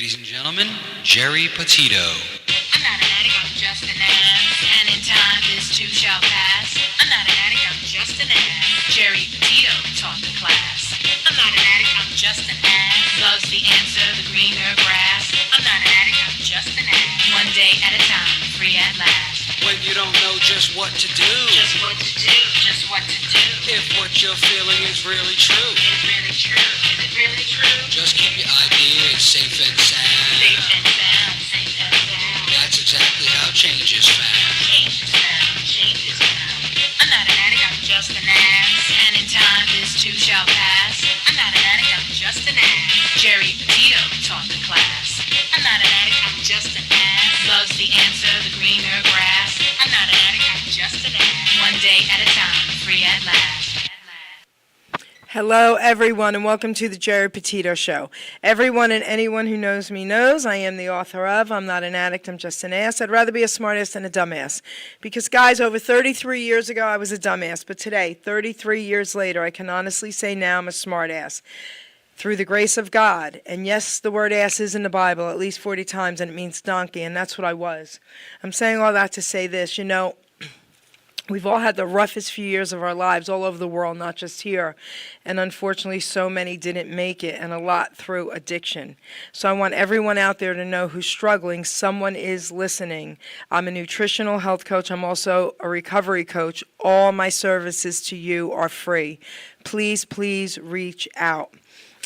Ladies and gentlemen, Geri Petito. I'm not an addict, I'm just an ass. And in time, this too shall pass. I'm not an addict, I'm just an ass. Geri Petito taught the class. I'm not an addict, I'm just an ass. Loves the answer, the greener grass. I'm not an addict, I'm just an ass. One day at a time, free at last. When you don't know just what to do. Just what to do, just what to do. If what you're feeling is really true. Is it really true? Is it really true? Just keep your ideas safe and sound. Safe and sound, safe and sound. That's exactly how change is found. Change is found, change is found. I'm not an addict, I'm just an ass. And in time, this too shall pass. I'm not an addict, I'm just an ass. Geri Petito taught the class. I'm not an addict, I'm just an ass. Loves the answer, the greener grass. I'm not an addict, I'm just an ass. One day at a time, free at last. Hello, everyone, and welcome to the Geri Petito Show. Everyone and anyone who knows me knows I am the author of I'm Not an Addict, I'm Just an Ass. I'd rather be a smartass than a dumbass. Because, guys, over 33 years ago, I was a dumbass. But today, 33 years later, I can honestly say now I'm a smartass. Through the grace of God. And yes, the word ass is in the Bible at least 40 times, and it means donkey, and that's what I was. I'm saying all that to say this. You know, we've all had the roughest few years of our lives all over the world, not just here. And unfortunately, so many didn't make it, and a lot through addiction. So I want everyone out there to know who's struggling, someone is listening. I'm a nutritional health coach. I'm also a recovery coach. All my services to you are free. Please, please reach out.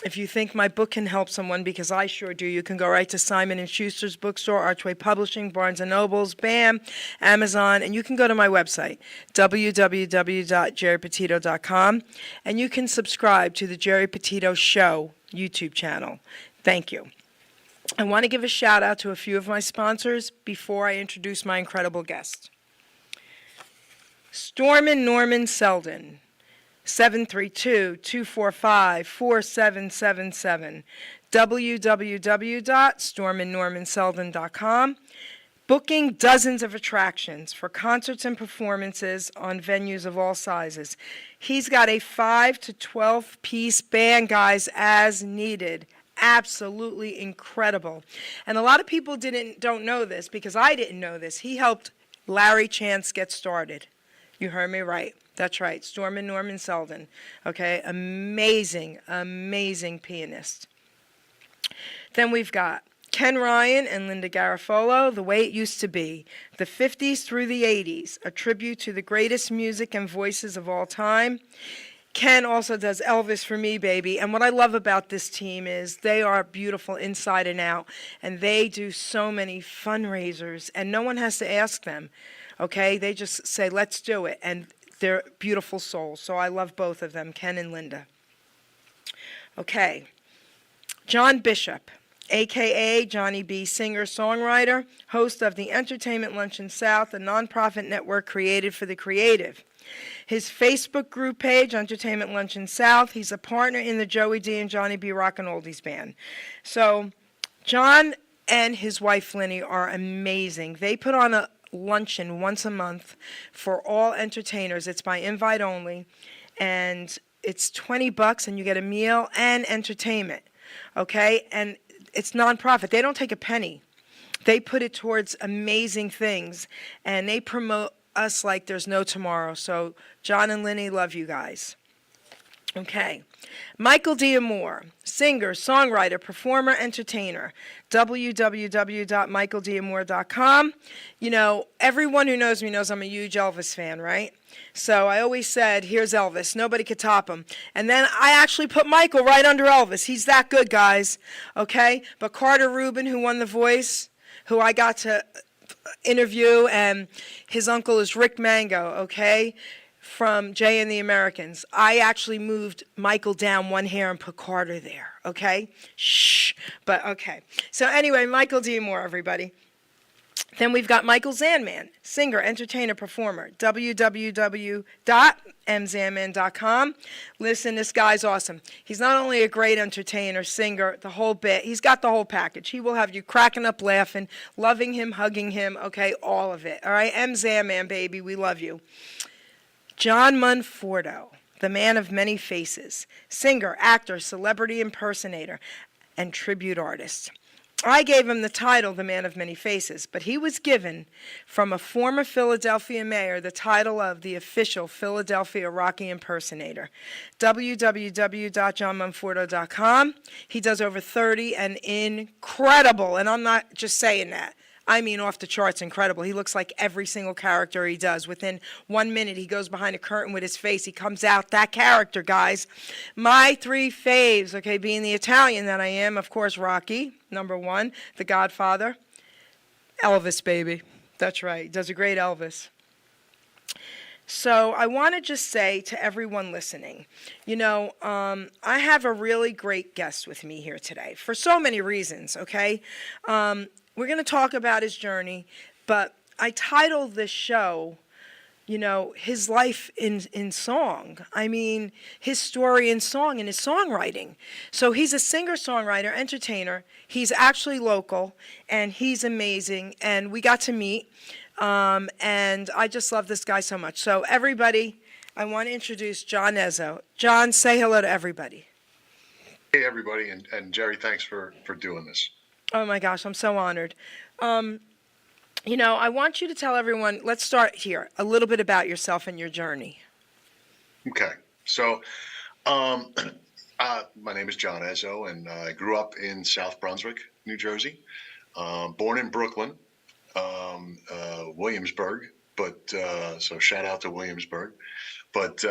If you think my book can help someone, because I sure do, you can go right to Simon & Schuster's bookstore, Archway Publishing, Barnes & Noble's, BAM, Amazon, and you can go to my website, www.geripetito.com, and you can subscribe to the Geri Petito Show YouTube channel. Thank you. I want to give a shout out to a few of my sponsors before I introduce my incredible guest. Storm and Norman Selden. 732-245-4777, www.stormandnormanselden.com. Booking dozens of attractions for concerts and performances on venues of all sizes. He's got a 5 to 12 piece band, guys, as needed. Absolutely incredible. And a lot of people don't know this, because I didn't know this. He helped Larry Chance get started. You heard me right. That's right, Storm and Norman Selden. Okay, amazing, amazing pianist. Then we've got Ken Ryan and Linda Garofalo, The Way It Used to Be, the 50s through the 80s, a tribute to the greatest music and voices of all time. Ken also does Elvis for Me, Baby. And what I love about this team is they are beautiful inside and out, and they do so many fundraisers, and no one has to ask them. Okay, they just say, let's do it. And they're beautiful souls, so I love both of them, Ken and Linda. Okay, John Bishop, a.k.a. Johnny B., singer-songwriter, host of the Entertainment Luncheon South, a nonprofit network created for the creative. His Facebook group page, Entertainment Luncheon South, he's a partner in the Joey D. and Johnny B. Rockin' Oldies Band. So John and his wife, Linny, are amazing. They put on a luncheon once a month for all entertainers. It's by invite only, and it's $20, and you get a meal and entertainment. Okay, and it's nonprofit. They don't take a penny. They put it towards amazing things, and they promote us like there's no tomorrow. So John and Linny, love you guys. Okay, Michael D'Amore, singer, songwriter, performer, entertainer, www.michaeldamore.com. You know, everyone who knows me knows I'm a huge Elvis fan, right? So I always said, here's Elvis. Nobody could top him. And then I actually put Michael right under Elvis. He's that good, guys, okay? But Carter Rubin, who won The Voice, who I got to interview, and his uncle is Rick Mango, okay? From Jay and the Americans. I actually moved Michael down one hair and put Carter there, okay? Shh, but okay. So anyway, Michael D'Amore, everybody. Then we've got Michael Zanman, singer, entertainer, performer, www.mzanman.com. Listen, this guy's awesome. He's not only a great entertainer, singer, the whole bit. He's got the whole package. He will have you cracking up laughing, loving him, hugging him, okay, all of it. All right, Zanman, baby, we love you. John Monforto, the man of many faces, singer, actor, celebrity impersonator, and tribute artist. I gave him the title, The Man of Many Faces, but he was given from a former Philadelphia mayor the title of the official Philadelphia Rocky impersonator. www.johnmonforto.com. He does over 30 and incredible, and I'm not just saying that. I mean, off the charts, incredible. He looks like every single character he does. Within 1 minute, he goes behind a curtain with his face. He comes out that character, guys. My three faves, okay, being the Italian that I am, of course, Rocky, number one, The Godfather, Elvis, baby. That's right. Does a great Elvis. So I want to just say to everyone listening, I have a really great guest with me here today for so many reasons, okay? We're going to talk about his journey, but I titled this show, his life in song. I mean, his story in song and his songwriting. So he's a singer-songwriter, entertainer. He's actually local, and he's amazing, and we got to meet, and I just love this guy so much. So everybody, I want to introduce John Ezzo. John, say hello to everybody. Hey, everybody, and Geri, thanks for doing this. Oh my gosh, I'm so honored. I want you to tell everyone, let's start here, a little bit about yourself and your journey. Okay, so my name is John Ezzo, and I grew up in South Brunswick, New Jersey. Born in Brooklyn, Williamsburg, so shout out to Williamsburg. But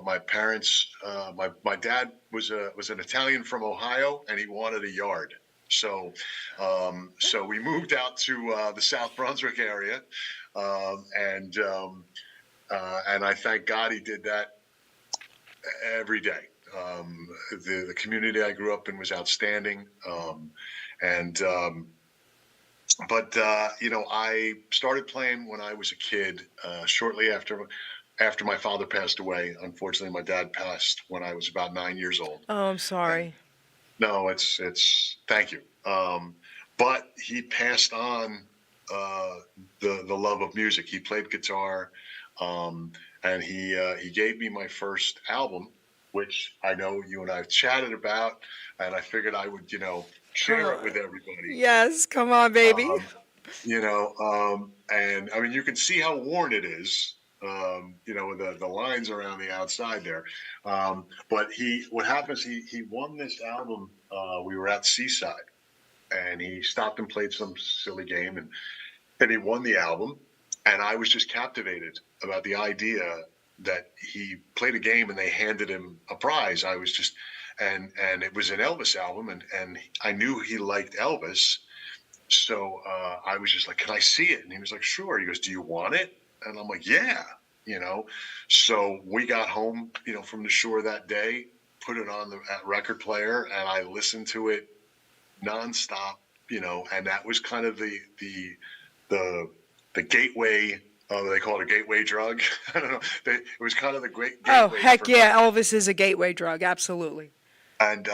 my parents, my dad was an Italian from Ohio, and he wanted a yard. So we moved out to the South Brunswick area, and I thank God he did that every day. The community I grew up in was outstanding, I started playing when I was a kid. Shortly after my father passed away, unfortunately, my dad passed when I was about 9 years old. Oh, I'm sorry. No, it's thank you. But he passed on the love of music. He played guitar, and he gave me my first album, which I know you and I have chatted about, and I figured I would share it with everybody. Yes, come on, baby. And I mean, you can see how worn it is. With the lines around the outside there. But what happens, he won this album. We were at Seaside, and he stopped and played some silly game, and he won the album. And I was just captivated about the idea that he played a game and they handed him a prize. I was just, and it was an Elvis album, and I knew he liked Elvis. So I was just like, can I see it? And he was like, sure. He goes, do you want it? And I'm like, yeah, So we got home, from the shore that day, put it on the record player, and I listened to it nonstop, and that was kind of the gateway. They call it a gateway drug. I don't know. It was kind of the great gateway. Oh, heck yeah, Elvis is a gateway drug, absolutely. And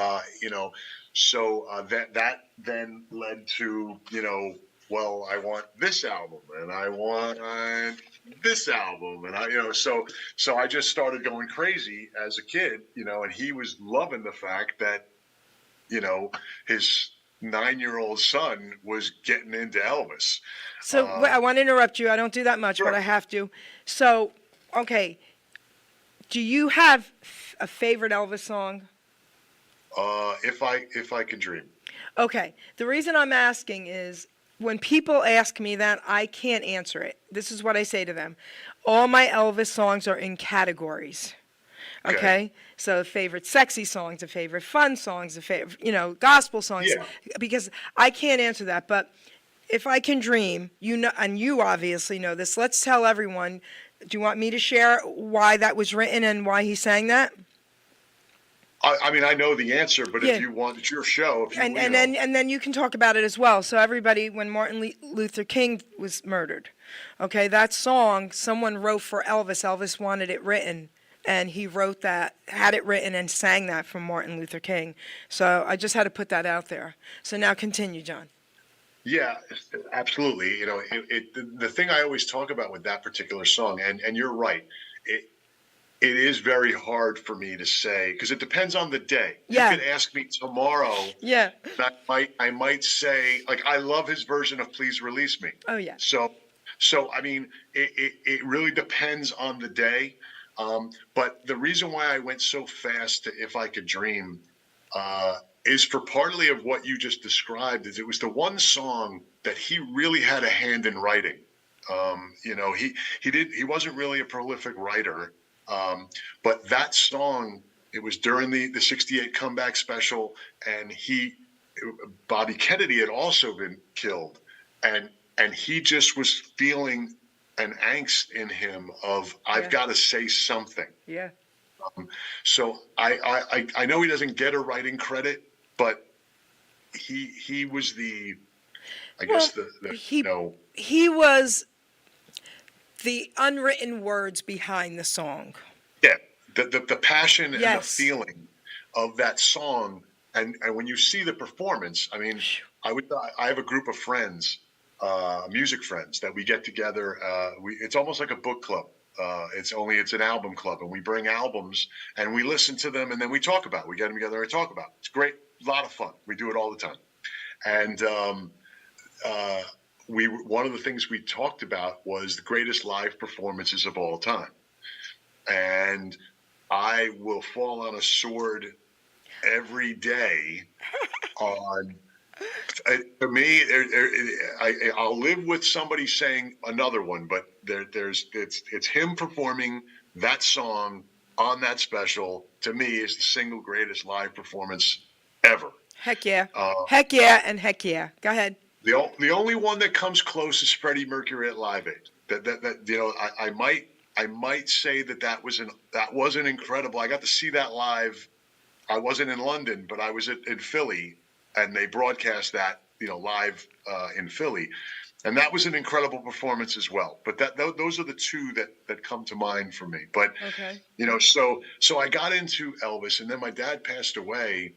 so that then led to well, I want this album, and I want this album, and so I just started going crazy as a kid, and he was loving the fact that, his 9-year-old son was getting into Elvis. So I want to interrupt you. I don't do that much, Sure. but I have to. So, okay, do you have a favorite Elvis song? If I could dream. Okay, the reason I'm asking is, when people ask me that, I can't answer it. This is what I say to them. All my Elvis songs are in categories. Okay? So favorite sexy songs, a favorite fun songs, a favorite, gospel songs. Yeah. Because I can't answer that. But if I can dream, and you obviously know this, let's tell everyone. Do you want me to share why that was written and why he sang that? I mean, I know the answer, but Yeah. if you want, it's your show. If you, And then you can talk about it as well. So everybody, when Martin Luther King was murdered, okay, that song someone wrote for Elvis. Elvis wanted it written, and he wrote that, had it written, and sang that from Martin Luther King. So I just had to put that out there. So now continue, John. Yeah, absolutely. The thing I always talk about with that particular song, and you're right, it is very hard for me to say because it depends on the day. Yeah. You could ask me tomorrow. Yeah. I might say like I love his version of "Please Release Me." Oh, yeah. So I mean, it really depends on the day. But the reason why I went so fast to "If I Could Dream" is for partly of what you just described. Is it was the one song that he really had a hand in writing. He wasn't really a prolific writer, but that song, it was during the '68 comeback special, and Bobby Kennedy had also been killed, and he just was feeling an angst in him of I've got to say something. Yeah. So I know he doesn't get a writing credit, but he was he was the unwritten words behind the song. Yeah, the passion and the Yes. feeling of that song, and when you see the performance, I mean, I have a group of friends, music friends that we get together. It's almost like a book club. It's an album club, and we bring albums and we listen to them, and then we talk about it. We get them together and talk about it. It's great, a lot of fun. We do it all the time, and one of the things we talked about was the greatest live performances of all time. And I will fall on a sword every day on. To me, I'll live with somebody saying another one, but it's him performing that song on that special. To me, is the single greatest live performance ever. Heck yeah. Heck yeah and heck yeah. Go ahead. The only one that comes close is Freddie Mercury at Live Aid. I might say that was an incredible. I got to see that live. I wasn't in London, but I was in Philly, and they broadcast that live in Philly, and that was an incredible performance as well. But those are the two that come to mind for me. But Okay. so I got into Elvis, and then my dad passed away,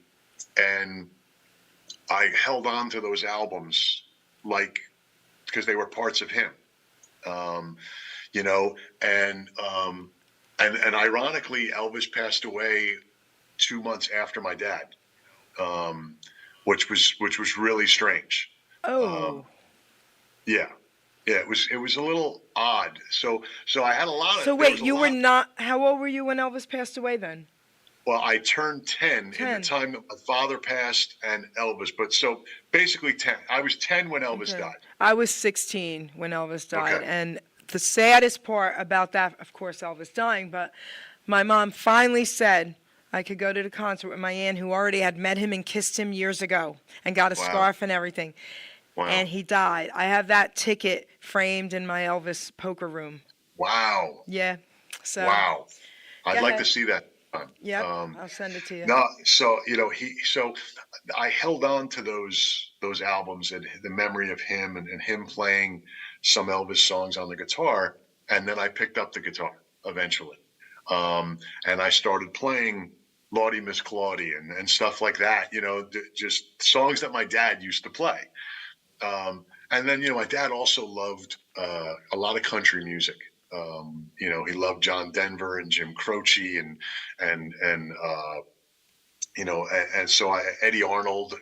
and I held on to those albums because they were parts of him. And ironically, Elvis passed away 2 months after my dad, which was really strange. Oh. Yeah, it was a little odd. So I had a lot of. So wait, you were not. How old were you when Elvis passed away then? Well, I turned 10 in the time that my father passed and Elvis. But so basically 10. I was 10 when Elvis died. I was 16 when Elvis died. Okay. And the saddest part about that, of course, Elvis dying, but my mom finally said I could go to the concert with my aunt who already had met him and kissed him years ago and got a scarf and everything. Wow. And he died. I have that ticket framed in my Elvis poker room. Wow. Yeah. So. Wow. I'd like ahead. to see that. Yep, I'll send it to you. No, so I held on to those albums and the memory of him and him playing some Elvis songs on the guitar, and then I picked up the guitar eventually, and I started playing Lordy Miss Claudie and stuff like that. Just songs that my dad used to play, and then my dad also loved a lot of country music. He loved John Denver and Jim Croce and so Eddie Arnold,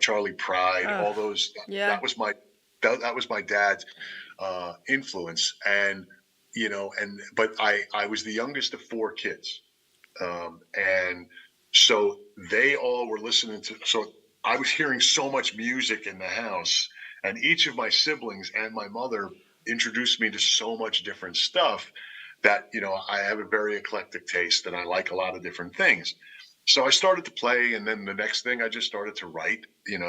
Charlie Pride, all those. That was my dad's influence, but I was the youngest of 4 kids, and so they all were listening to. So I was hearing so much music in the house, and each of my siblings and my mother introduced me to so much different stuff that, I have a very eclectic taste and I like a lot of different things. So I started to play, and then the next thing I just started to write, and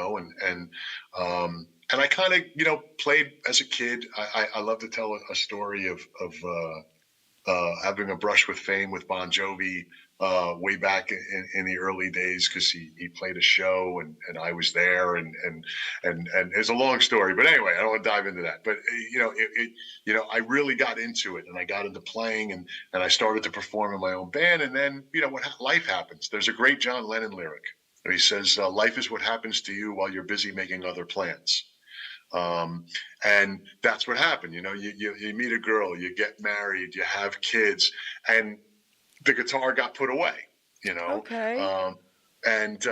I kind of, played as a kid. I love to tell a story of having a brush with fame with Bon Jovi way back in the early days, because he played a show and I was there and it's a long story, but anyway, I don't want to dive into that. But I really got into it, and I got into playing and I started to perform in my own band. And then what life happens. There's a great John Lennon lyric. He says, "Life is what happens to you while you're busy making other plans." And that's what happened. You meet a girl, you get married, you have kids, and the guitar got put away, you know. Okay. And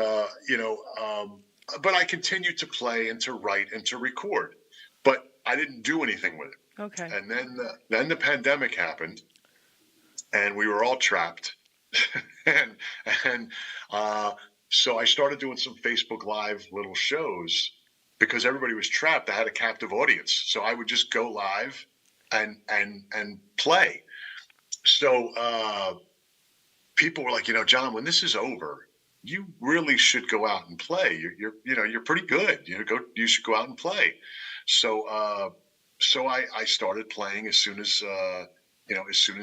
but I continued to play and to write and to record, but I didn't do anything with it. Okay. And then the pandemic happened, and we were all trapped, and and so I started doing some Facebook Live little shows because everybody was trapped. I had a captive audience, so I would just go live and play. So people were like, John, when this is over, you really should go out and play. You're pretty good. You should go out and play. So I started playing as soon as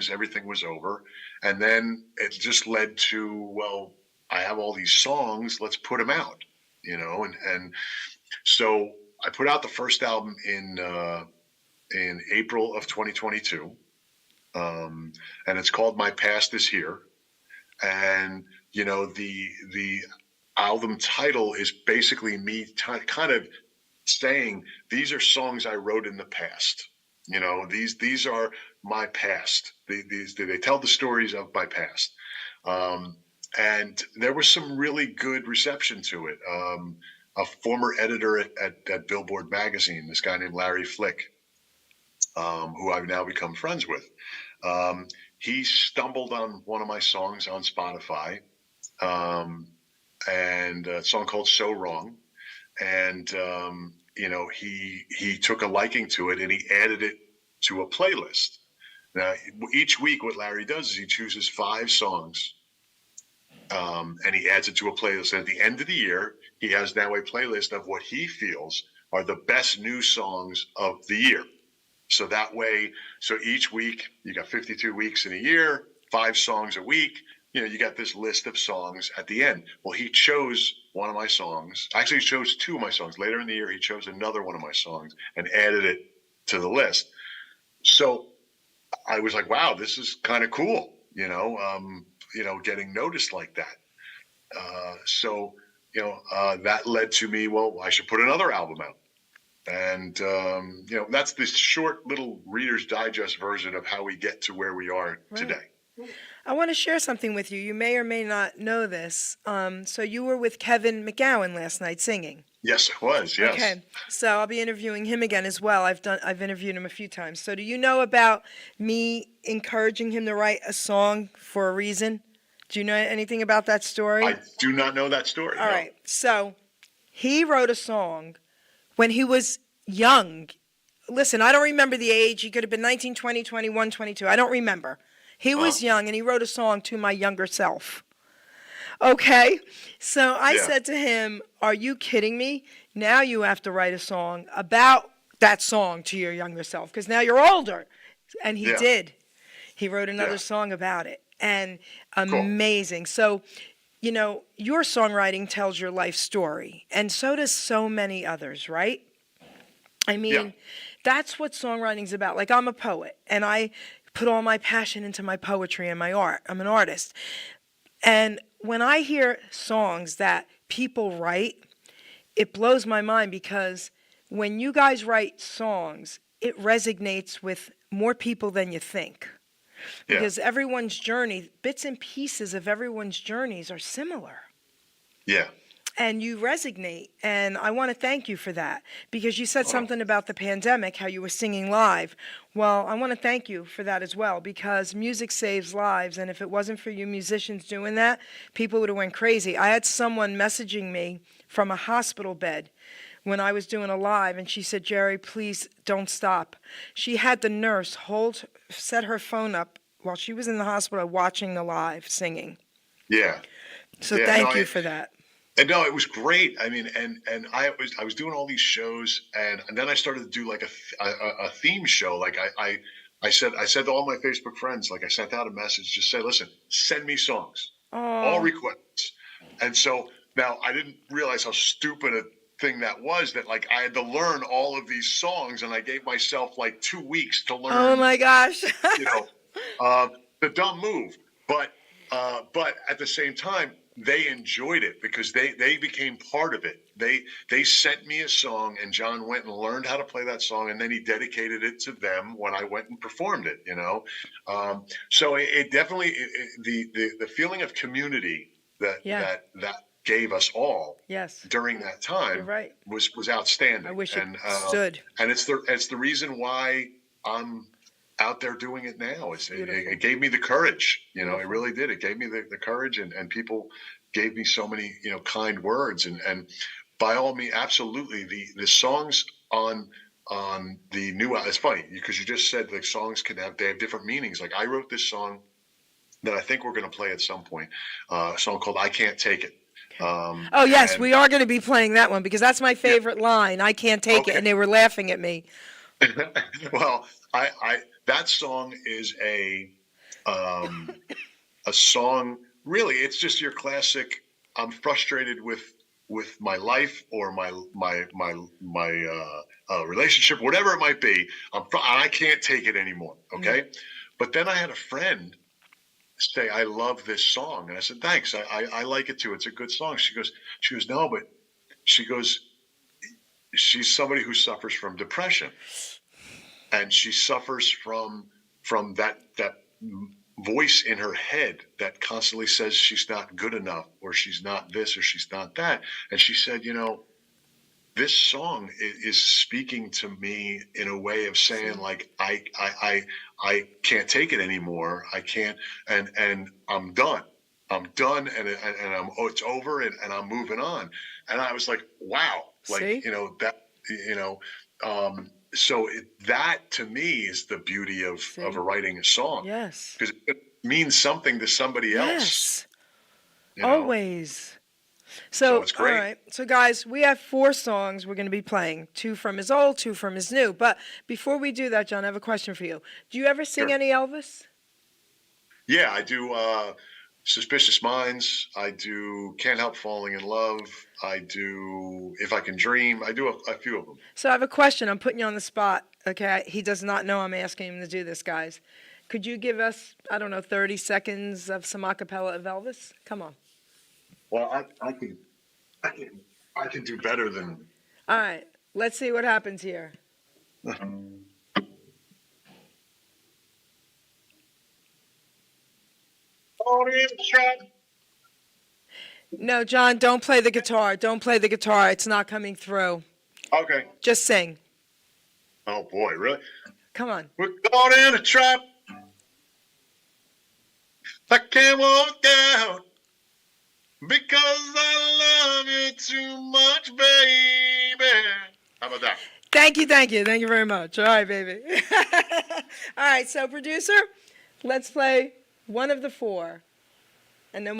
everything was over, and then it just led to, well, I have all these songs, let's put them out, and so I put out the first album in April of 2022, and it's called My Past Is Here, and the album title is basically me kind of saying these are songs I wrote in the past. These are my past. They tell the stories of my past. And there was some really good reception to it. A former editor at Billboard magazine, this guy named Larry Flick, who I've now become friends with, he stumbled on one of my songs on Spotify, and a song called So Wrong. And, he took a liking to it and he added it to a playlist. Now, each week what Larry does is he chooses 5 songs, and he adds it to a playlist. And at the end of the year, he has now a playlist of what he feels are the best new songs of the year. So that way, each week, you got 52 weeks in a year, 5 songs a week. You got this list of songs at the end. Well, he chose one of my songs. Actually, he chose 2 of my songs. Later in the year, he chose another one of my songs and added it to the list. So I was like, wow, this is kind of cool, getting noticed like that. That led to me, well, I should put another album out. And, that's this short little Reader's Digest version of how we get to where we are today. I want to share something with you. You may or may not know this. So you were with Kevin McGowan last night singing. Yes, it was. Yes. Okay. So I'll be interviewing him again as well. I've interviewed him a few times. So do you know about me encouraging him to write a song for a reason? Do you know anything about that story? I do not know that story. All right. So he wrote a song when he was young. Listen, I don't remember the age. He could have been 19, 20, 21, 22. I don't remember. He was young, and he wrote a song to my younger self. Okay? So I said to him, are you kidding me? Now you have to write a song about that song to your younger self, because now you're older. And he did. He wrote another song about it. And amazing. Cool. So, your songwriting tells your life story, and so does so many others, right? I mean, that's what songwriting's about. Like, I'm a poet, and I put all my passion into my poetry and my art. I'm an artist. And when I hear songs that people write, it blows my mind, because when you guys write songs, it resonates with more people than you think. Because everyone's journey, bits and pieces of everyone's journeys are similar. Yeah. And you resonate, and I want to thank you for that, because you said something about the pandemic, how you were singing live. Well, I want to thank you for that as well, because music saves lives, and if it wasn't for you musicians doing that, people would have went crazy. I had someone messaging me from a hospital bed when I was doing a live, and she said, Geri, please don't stop. She had the nurse set her phone up while she was in the hospital watching the live singing. Yeah. So thank you for that. And no, it was great. I mean, and I was doing all these shows, and then I started to do like a theme show. Like I said to all my Facebook friends, like I sent out a message, just say, listen, send me songs, all requests. And so now I didn't realize how stupid a thing that was, that like I had to learn all of these songs, and I gave myself like 2 weeks to learn. Oh my gosh. The dumb move. But at the same time, they enjoyed it because they became part of it. They sent me a song, and John went and learned how to play that song, and then he dedicated it to them when I went and performed it. So it definitely the feeling of community that gave us all Yes. during that time You're right. was outstanding. I wish it and stood. and it's the reason why I'm out there doing it now. It gave me the courage, it really did. It gave me the courage, and people gave me so many, kind words, and by all means, absolutely. The songs on the new, it's funny because you just said the songs they have different meanings. Like I wrote this song that I think we're going to play at some point, a song called I Can't Take It. Oh, yes, we are going to be playing that one because that's my favorite line. I can't take it. And they were laughing at me. Well, that song is a song. Really, it's just your classic. I'm frustrated with my life or my relationship, whatever it might be. I can't take it anymore. Okay, but then I had a friend say, "I love this song," and I said, "Thanks. I like it too. It's a good song." She goes, "No, but," she goes, "she's somebody who suffers from depression. And she suffers from that voice in her head that constantly says she's not good enough, or she's not this, or she's not that." And she said, this song is speaking to me in a way of saying, like, I can't take it anymore. I can't, and I'm done. I'm done, and it's over, and I'm moving on. And I was like, wow, like, See? So that to me is the beauty of writing a song. Yes. Because it means something to somebody else. Yes. Always. So it's great. All right. So guys, we have 4 songs we're going to be playing. 2 from his old, 2 from his new. But before we do that, John, I have a question for you. Do you ever sing any Elvis? Yeah, I do. Suspicious Minds. I do Can't Help Falling in Love. I do If I Can Dream. I do a few of them. So I have a question. I'm putting you on the spot. Okay. He does not know I'm asking him to do this, guys. Could you give us, 30 seconds of some a cappella of Elvis? Come on. Well, I can do better than. All right. Let's see what happens here. No, John, don't play the guitar. Don't play the guitar. It's not coming through. Okay. Just sing. Oh boy, really? Come on. We're caught in a trap. I can't walk out because I love you too much, baby. How about that? Thank you very much. All right, baby. All right, so producer, let's play one of the 4. And then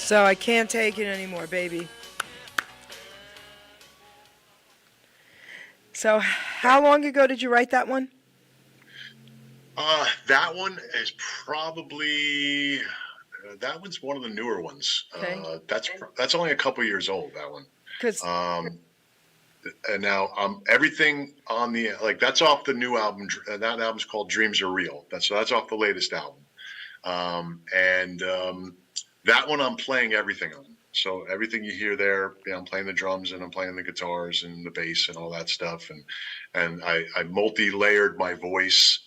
So I can't take it anymore, baby. So how long ago did you write that one? That one is probably that one's one of the newer ones. Okay. That's only a couple years old. That one. Because And now everything on the that's off the new album. That album's called Dreams Are Real. That's off the latest album. That one I'm playing everything on. So everything you hear there, I'm playing the drums and I'm playing the guitars and the bass and all that stuff. And I multi-layered my voice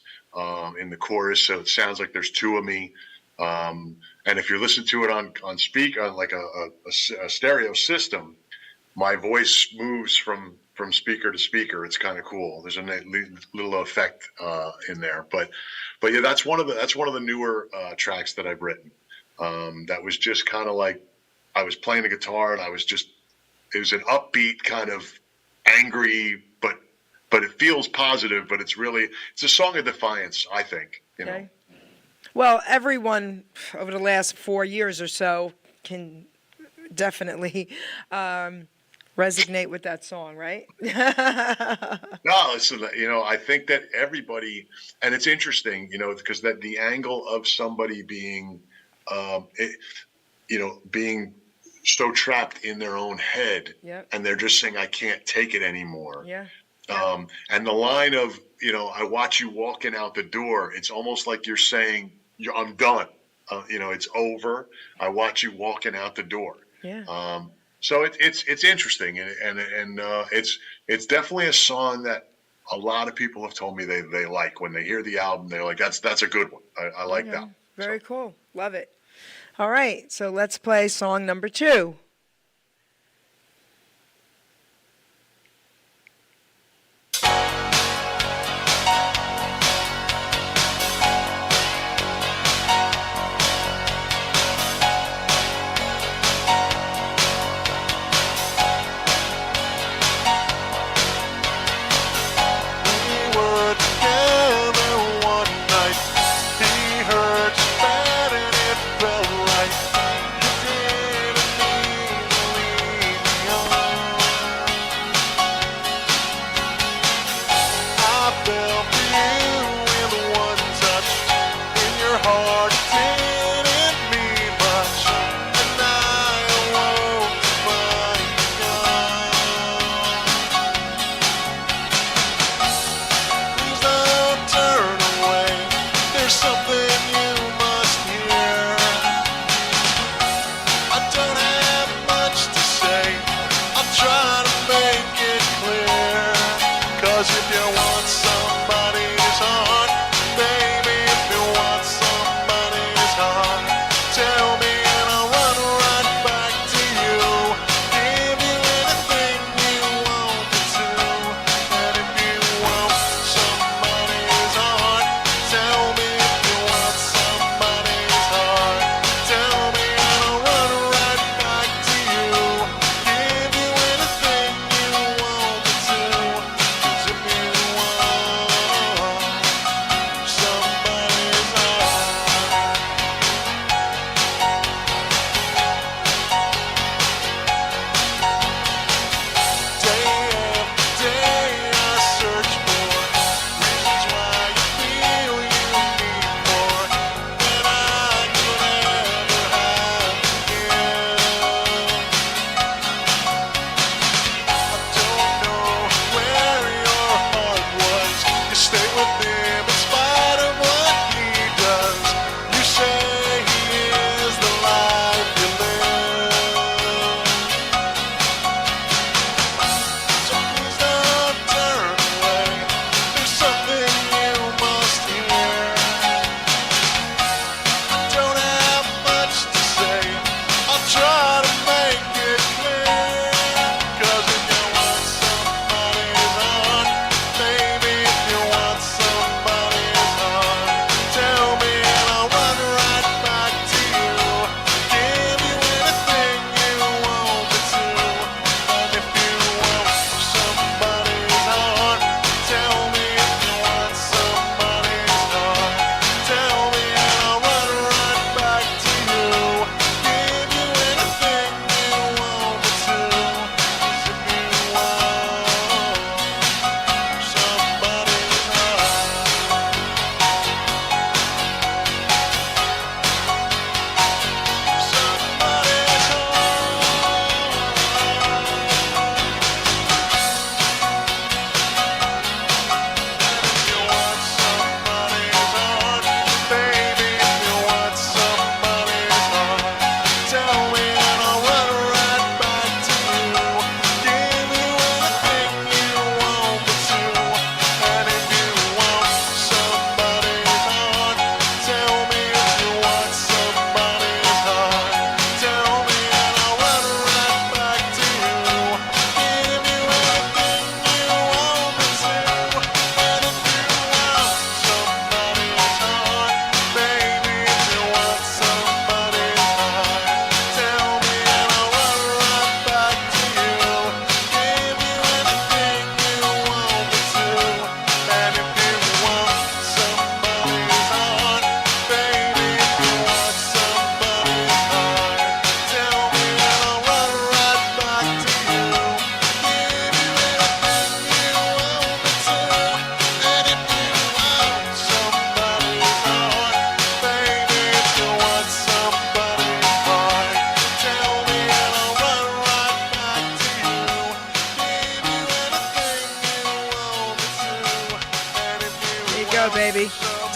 in the chorus, so it sounds like there's two of me. And if you listen to it on like a stereo system, my voice moves from speaker to speaker. It's kind of cool. There's a little effect in there, but yeah, that's one of the newer tracks that I've written. That was just kind of like I was playing the guitar and it was an upbeat kind of angry, but it feels positive. But it's a song of defiance, I think. You know. Well, everyone over the last 4 years or so can definitely resonate with that song, right? No, listen, I think that everybody, and it's interesting, because that the angle of somebody being, being so trapped in their own head, Yep. and they're just saying, I can't take it anymore. Yeah. And the line of, I watch you walking out the door, it's almost like you're saying, I'm done. It's over. I watch you walking out the door. Yeah. So it's interesting, and it's definitely a song that a lot of people have told me they like. When they hear the album, they're like, that's a good one. I like that. Very cool. Love it. All right, so let's play song number 2.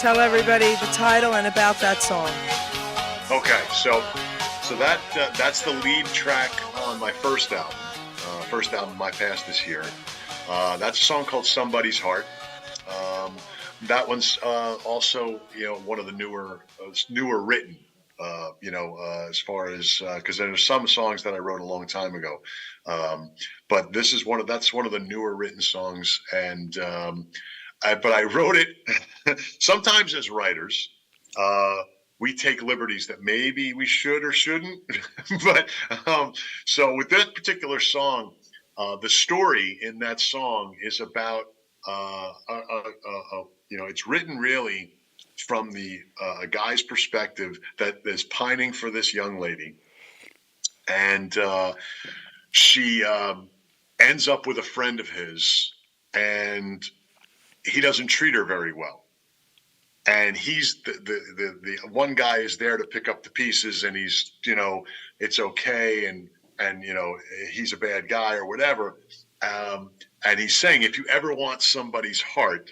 tell everybody the title and about that song. Okay, so that's the lead track on my first album, My Past Is Here. That's a song called Somebody's Heart. That one's also, one of the newer written. As far as because there's some songs that I wrote a long time ago, but this is that's one of the newer written songs, and but I wrote it. Sometimes as writers, we take liberties that maybe we should or shouldn't. But so with that particular song, the story in that song is about it's written really from the a guy's perspective that is pining for this young lady, and she ends up with a friend of his, and he doesn't treat her very well. And he's the one guy is there to pick up the pieces, and he's it's okay, and he's a bad guy or whatever, and he's saying, if you ever want somebody's heart,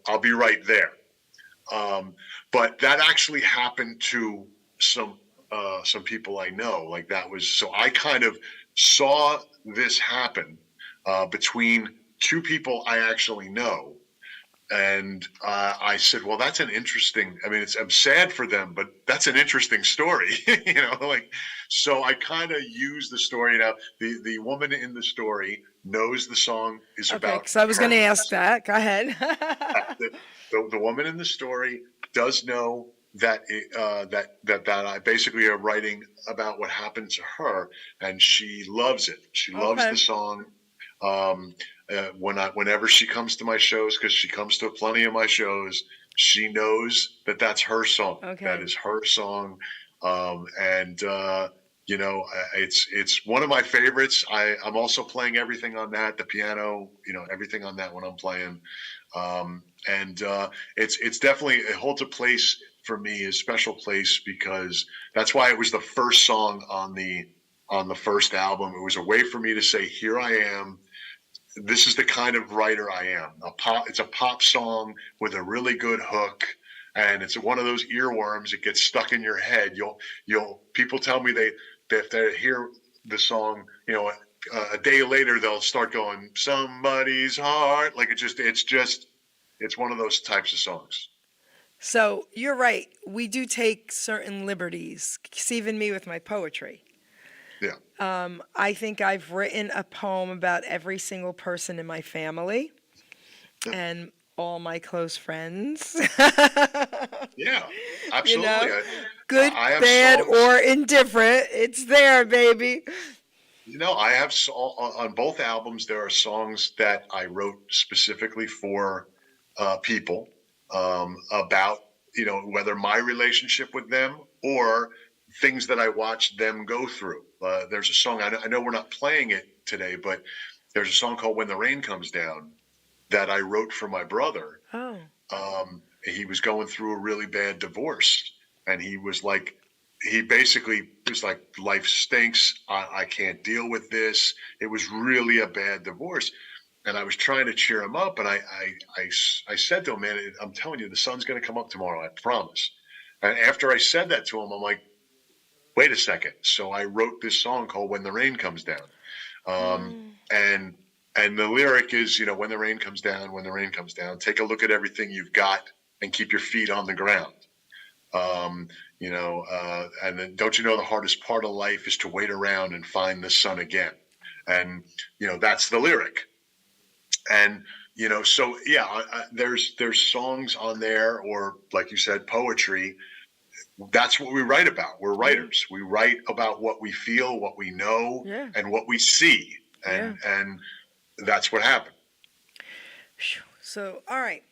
I'll be right there. But that actually happened to some people I know. Like that was, so I kind of saw this happen between two people I actually know. And I said, well, that's an interesting, I'm sad for them, but that's an interesting story, so I kind of use the story. Now, the woman in the story knows the song is about. Okay, because I was going to ask that. Go ahead. The woman in the story does know that that I basically am writing about what happened to her, and she loves it. She loves the song. Whenever she comes to my shows, because she comes to plenty of my shows, she knows that that's her song. Okay. That is her song, it's one of my favorites. I'm also playing everything on that, the piano, everything on that when I'm playing, it's definitely, it holds a place for me, a special place, because that's why it was the first song on the first album. It was a way for me to say, here I am. This is the kind of writer I am. It's a pop song with a really good hook, and it's one of those earworms. It gets stuck in your head. People tell me if they hear the song, a day later they'll start going, somebody's heart. Like it's one of those types of songs. So you're right. We do take certain liberties. Even me with my poetry. Yeah. I think I've written a poem about every single person in my family and all my close friends. Yeah, absolutely. Good, bad, songs, or indifferent. It's there, baby. I have on both albums, there are songs that I wrote specifically for people about, whether my relationship with them or things that I watched them go through. There's a song, I know we're not playing it today, but there's a song called When the Rain Comes Down that I wrote for my brother. Oh. He was going through a really bad divorce, and he basically was like, life stinks. I can't deal with this. It was really a bad divorce. And I was trying to cheer him up, and I said to him, man, I'm telling you, the sun's going to come up tomorrow, I promise. And after I said that to him, I'm like, wait a second. So I wrote this song called When the Rain Comes Down. And the lyric is, when the rain comes down, take a look at everything you've got and keep your feet on the ground. And then don't you know the hardest part of life is to wait around and find the sun again. And, that's the lyric. And, so yeah, there's songs on there, or like you said, poetry. That's what we write about. We're writers. We write about what we feel, what we know, and what we see. And that's what happened. So, all right.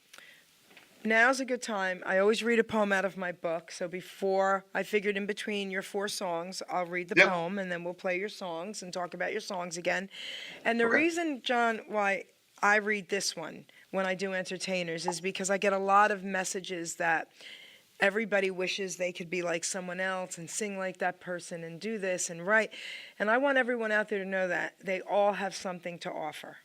Now's a good time. I always read a poem out of my book. So before, I figured in between your 4 songs, I'll read the poem, and then we'll play your songs and talk about your songs again. And the reason, John, why I read this one when I do entertainers is because I get a lot of messages that everybody wishes they could be like someone else and sing like that person and do this and write. And I want everyone out there to know that they all have something to offer.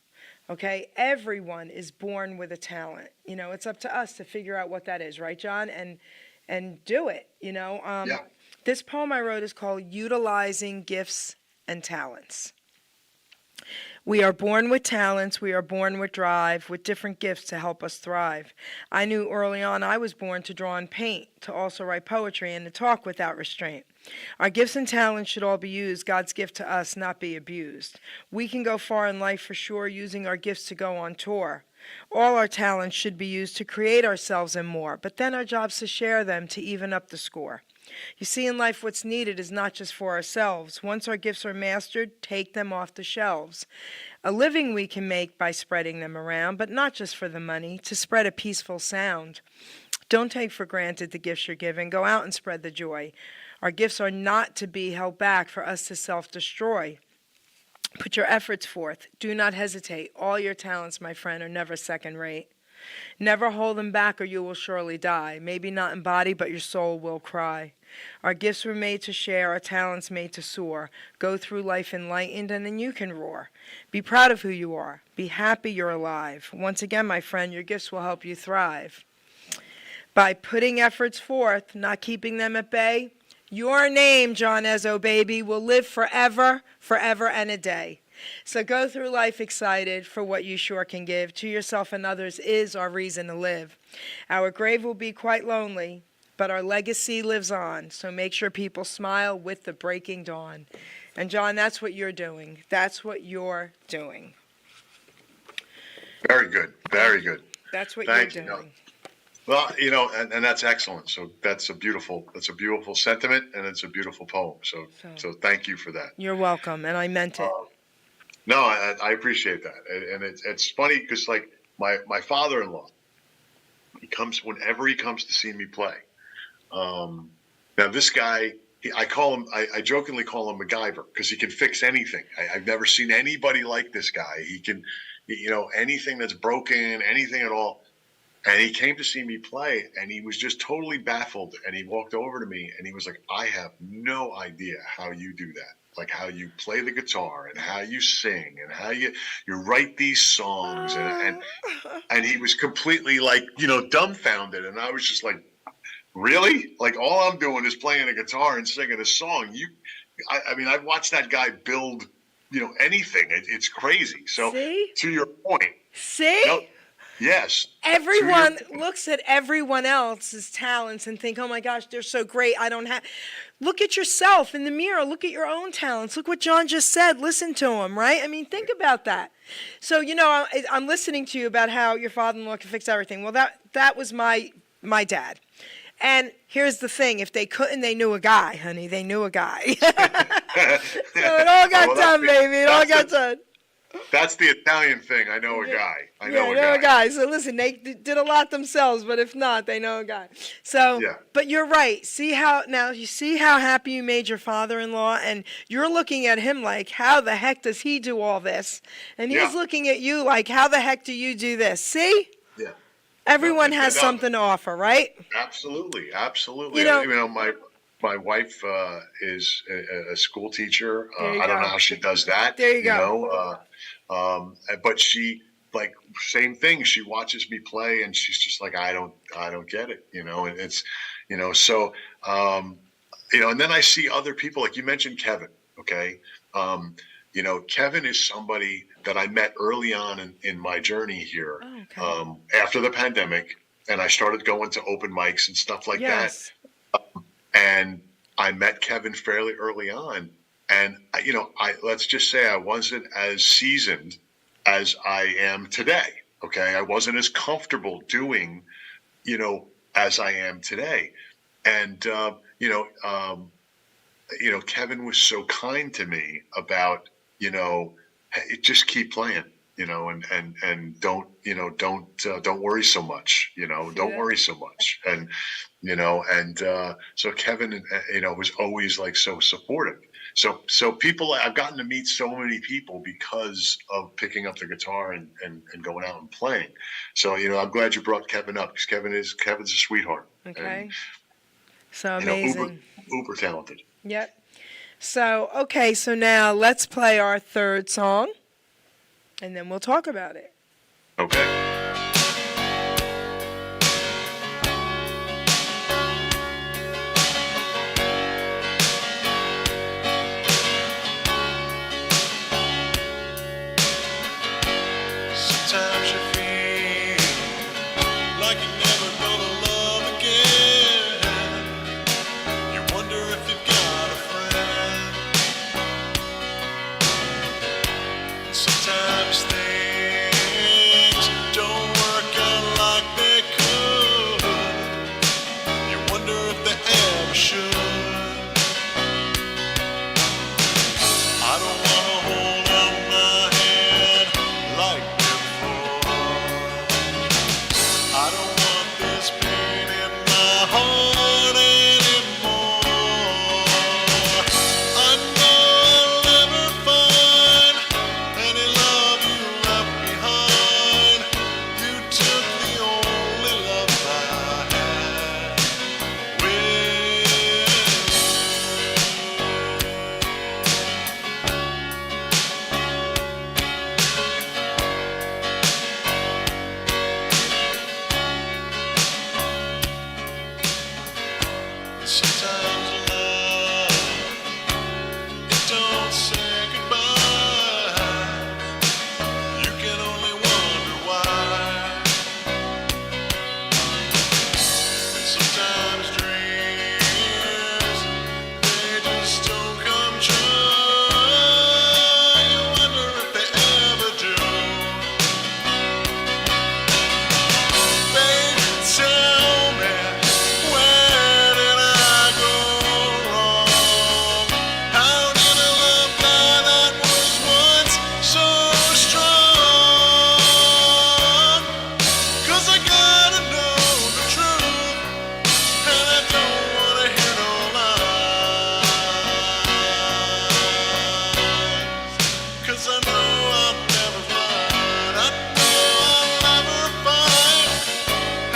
Okay, everyone is born with a talent. It's up to us to figure out what that is, right, John? And do it. Yeah. This poem I wrote is called "Utilizing Gifts and Talents." We are born with talents, we are born with drive, with different gifts to help us thrive. I knew early on I was born to draw and paint, to also write poetry, and to talk without restraint. Our gifts and talents should all be used, God's gift to us, not be abused. We can go far in life for sure, using our gifts to go on tour. All our talents should be used to create ourselves and more, but then our job's to share them to even up the score. You see, in life, what's needed is not just for ourselves. Once our gifts are mastered, take them off the shelves. A living we can make by spreading them around, but not just for the money, to spread a peaceful sound. Don't take for granted the gifts you're given. Go out and spread the joy. Our gifts are not to be held back for us to self-destroy. Put your efforts forth. Do not hesitate. All your talents, my friend, are never second rate. Never hold them back or you will surely die. Maybe not in body, but your soul will cry. Our gifts were made to share, our talents made to soar. Go through life enlightened and then you can roar. Be proud of who you are. Be happy you're alive. Once again, my friend, your gifts will help you thrive. By putting efforts forth, not keeping them at bay, your name, John Ezzo, baby, will live forever, forever and a day. So go through life excited for what you sure can give. To yourself and others is our reason to live. Our grave will be quite lonely, but our legacy lives on. So make sure people smile with the breaking dawn. And John, that's what you're doing. That's what you're doing. Very good. Very good. That's what Thank you're you. doing. Well, and that's excellent. So that's a beautiful sentiment, and it's a beautiful poem. So thank you for that. You're welcome, and I meant it. No, I appreciate that, and it's funny because like my father-in-law, whenever he comes to see me play. Now this guy, I jokingly call him MacGyver because he can fix anything. I've never seen anybody like this guy. He can, anything that's broken, anything at all. And he came to see me play, and he was just totally baffled. And he walked over to me, and he was like, "I have no idea how you do that. Like how you play the guitar, and how you sing, and how you write these songs." And he was completely like, dumbfounded. And I was just like, "Really? Like all I'm doing is playing a guitar and singing a song. I mean, I've watched that guy build, anything. It's crazy." So See? To your point. See? No, yes. Everyone looks at everyone else's talents and think, "Oh my gosh, they're so great. I don't have." Look at yourself in the mirror. Look at your own talents. Look what John just said. Listen to him, right? I mean, think about that. So, I'm listening to you about how your father-in-law can fix everything. Well, that was my dad. And here's the thing. If they couldn't, they knew a guy, honey. They knew a guy. So it all got done, baby. It all got done. That's the Italian thing. I know a guy. I know a guy. So listen, they did a lot themselves, but if not, they know a guy. So, yeah. But you're right. You see how happy you made your father-in-law, and you're looking at him like, how the heck does he do all this? And he's looking at you like, how the heck do you do this? See? Yeah. Everyone has something to offer, right? Absolutely. My wife is a school teacher. I don't know how she does that. There you go. But she, like, same thing. She watches me play, and she's just like, I don't get it. And it's, so, and then I see other people, like you mentioned Kevin. Okay. Kevin is somebody that I met early on in my journey here. Oh, okay. After the pandemic, and I started going to open mics and stuff like that. And I met Kevin fairly early on. And, let's just say I wasn't as seasoned as I am today. Okay. I wasn't as comfortable doing, as I am today. And, Kevin was so kind to me about, hey, just keep playing, and don't worry so much, don't worry so much. And, so Kevin, was always like so supportive. So people, I've gotten to meet so many people because of picking up the guitar and going out and playing. So, I'm glad you brought Kevin up because Kevin's a sweetheart. Okay. And, so amazing. Uber talented. Yep. So, okay, so now let's play our third song. and then we'll talk about it. Okay. Sometimes you feel like you're never gonna love again. You wonder if you've got a friend. Sometimes things don't work out like they could. You wonder if they ever should. I don't wanna hold out my hand like before. I don't want this pain in my heart anymore. I know I'll never find any love you left behind. You took the only love I had with you. Sometimes love, it don't say goodbye. You can only wonder why. And sometimes dreams, they just don't come true. You wonder if they ever do. Baby, tell me, where did I go wrong? How did a love die that was once so strong? 'Cause I gotta know the truth, and I don't wanna hear no lies. 'Cause I know I'll never find, I know I'll never find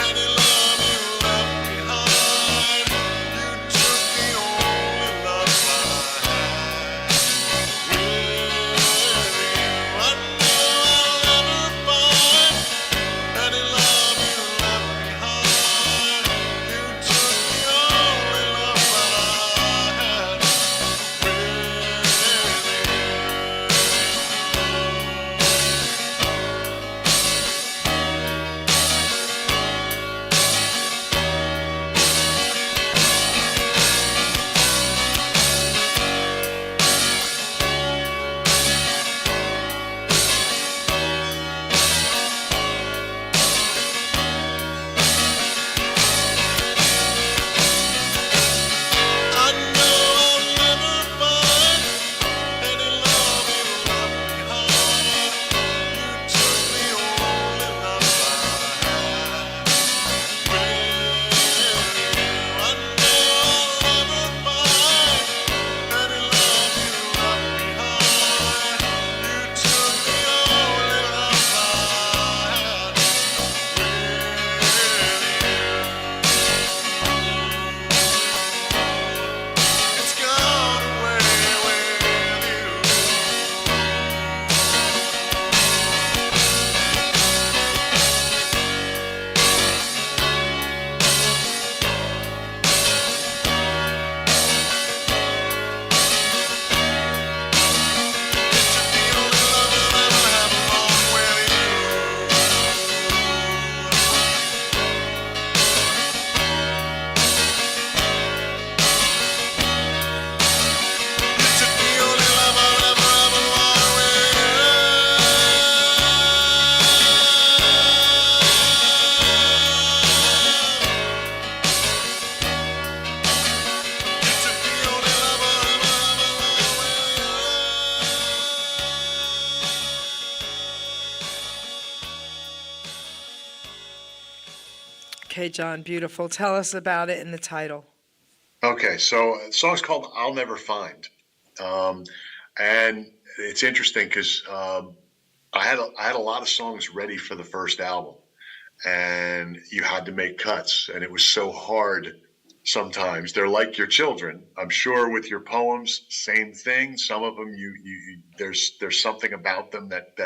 any love you left behind. You took the only love I had with you. I know I'll never find any love you left behind. You took the only love I had with I know I'll never find any love you left behind. You took the only love I had with you. I know I'll never find any love you left behind. You took the only love I had with you. It's gone away with you. You took the only love I'll ever have along with you. You took the only love I'll ever have along with you. You took the only love I'll ever have along with you. Okay, John, beautiful. Tell us about it in the title. Okay, so the song's called "I'll Never Find," and it's interesting because I had a lot of songs ready for the first album, and you had to make cuts, and it was so hard. Sometimes they're like your children. I'm sure with your poems, same thing. Some of them, there's something about them that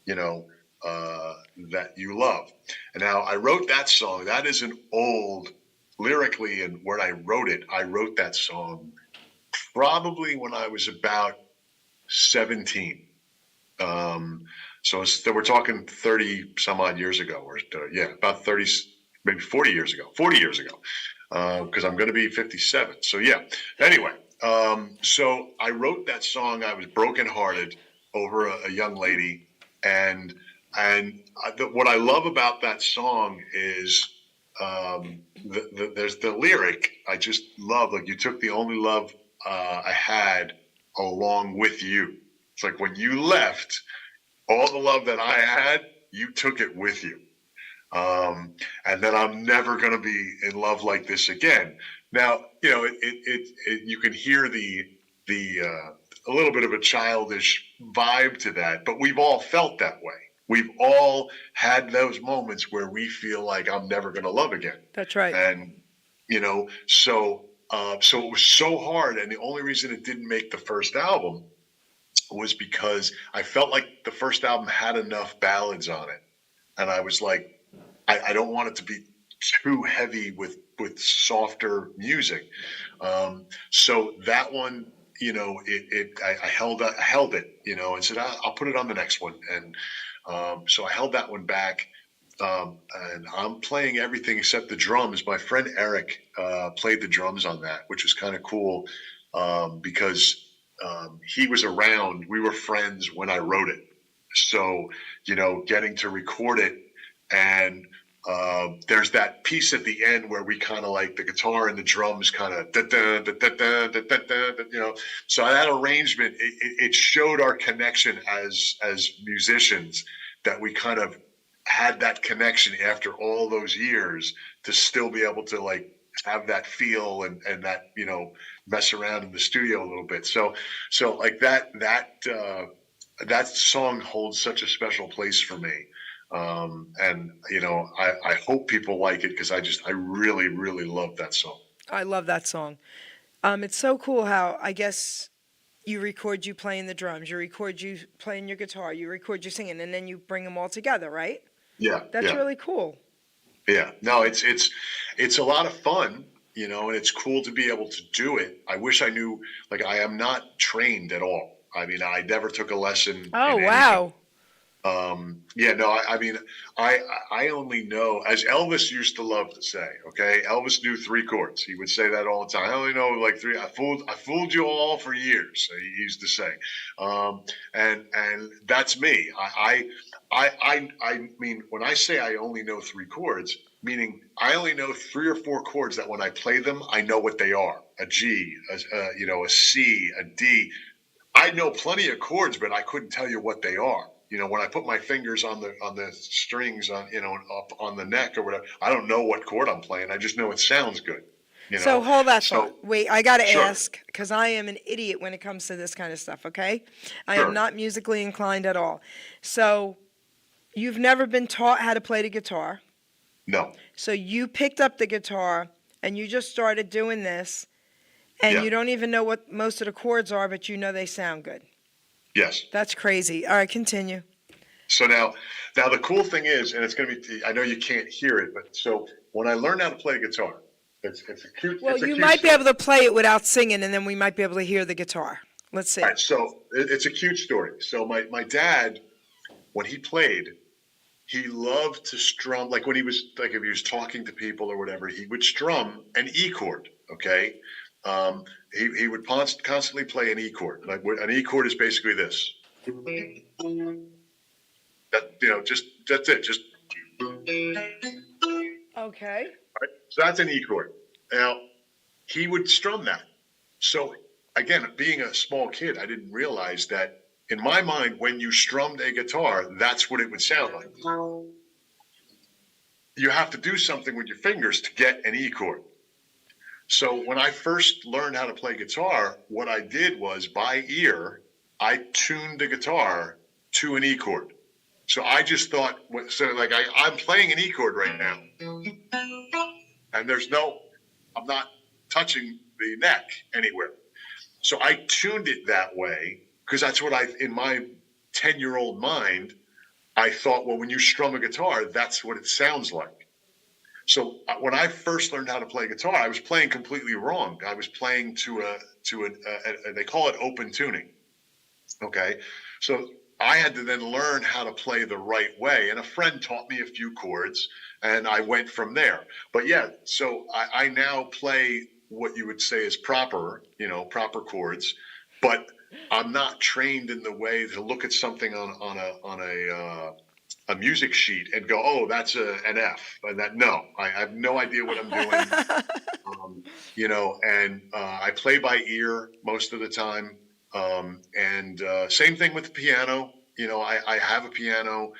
that you love. And now I wrote that song. That is an old lyrically, and when I wrote that song probably when I was about 17. So we're talking 30 some odd years ago, or about 30, maybe 40 years ago, because I'm going to be 57. So yeah. Anyway, so I wrote that song. I was brokenhearted over a young lady, and what I love about that song is there's the lyric. I just love, like, you took the only love I had along with you. It's like when you left, all the love that I had, you took it with you. And then I'm never going to be in love like this again. Now, you can hear the a little bit of a childish vibe to that, but we've all felt that way. We've all had those moments where we feel like I'm never going to love again. That's right. And, so it was so hard. And the only reason it didn't make the first album was because I felt like the first album had enough ballads on it. And I was like, I don't want it to be too heavy with softer music. So that one, I held it, and said, I'll put it on the next one. And so I held that one back. And I'm playing everything except the drums. My friend Eric played the drums on that, which was kind of cool because he was around. We were friends when I wrote it. So, getting to record it, and there's that piece at the end where we kind of like the guitar and the drums kind of so that arrangement, it showed our connection as musicians, that we kind of had that connection after all those years to still be able to like have that feel and that, mess around in the studio a little bit. So like that song holds such a special place for me. And I hope people like it, because I really, really love that song. I love that song. It's so cool how, I guess, you record you playing the drums, you record you playing your guitar, you record you singing, and then you bring them all together, right? Yeah. That's really cool. Yeah. No, it's a lot of fun, and it's cool to be able to do it. I wish I knew, like, I am not trained at all. I mean, I never took a lesson. Oh, wow. I only know, as Elvis used to love to say, okay, Elvis knew 3 chords. He would say that all the time. I only know like 3. I fooled you all for years, he used to say. And that's me. I mean, when I say I only know 3 chords, meaning I only know 3 or 4 chords that when I play them, I know what they are. A G, a C, a D. I know plenty of chords, but I couldn't tell you what they are. When I put my fingers on the strings up on the neck or whatever, I don't know what chord I'm playing. I just know it sounds good. So hold that thought. Wait, I got to Sure. ask, because I am an idiot when it comes to this kind of stuff, okay? I Sure. am not musically inclined at all. So you've never been taught how to play the guitar. No. So you picked up the guitar and you just started doing this, and Yeah. you don't even know what most of the chords are, but you know they sound good. Yes. That's crazy. All right, continue. So now the cool thing is, and it's going to be, I know you can't hear it, but so when I learned how to play guitar, it's a cute. Well, it's a you cute might be story. able to play it without singing, and then we might be able to hear the guitar. Let's see. All right, so it's a cute story. So my dad, when he played, he loved to strum, like when he was, like if he was talking to people or whatever, he would strum an E chord, okay? He would constantly play an E chord. Like an E chord is basically this. That, that's it. Just. Okay. Right? So that's an E chord. Now, he would strum that. So again, being a small kid, I didn't realize that in my mind, when you strummed a guitar, that's what it would sound like. You have to do something with your fingers to get an E chord. So when I first learned how to play guitar, what I did was, by ear, I tuned the guitar to an E chord. So I just thought, I'm playing an E chord right now. And I'm not touching the neck anywhere. So I tuned it that way, because that's what in my 10-year-old mind, I thought, well, when you strum a guitar, that's what it sounds like. So when I first learned how to play guitar, I was playing completely wrong. I was playing to they call it open tuning. Okay, so I had to then learn how to play the right way, and a friend taught me a few chords, and I went from there. But yeah, so I now play what you would say is proper, proper chords, but I'm not trained in the way to look at something on a music sheet and go, oh, that's an F, and that no, I have no idea what I'm doing. And I play by ear most of the time. And same thing with the piano. I have a piano,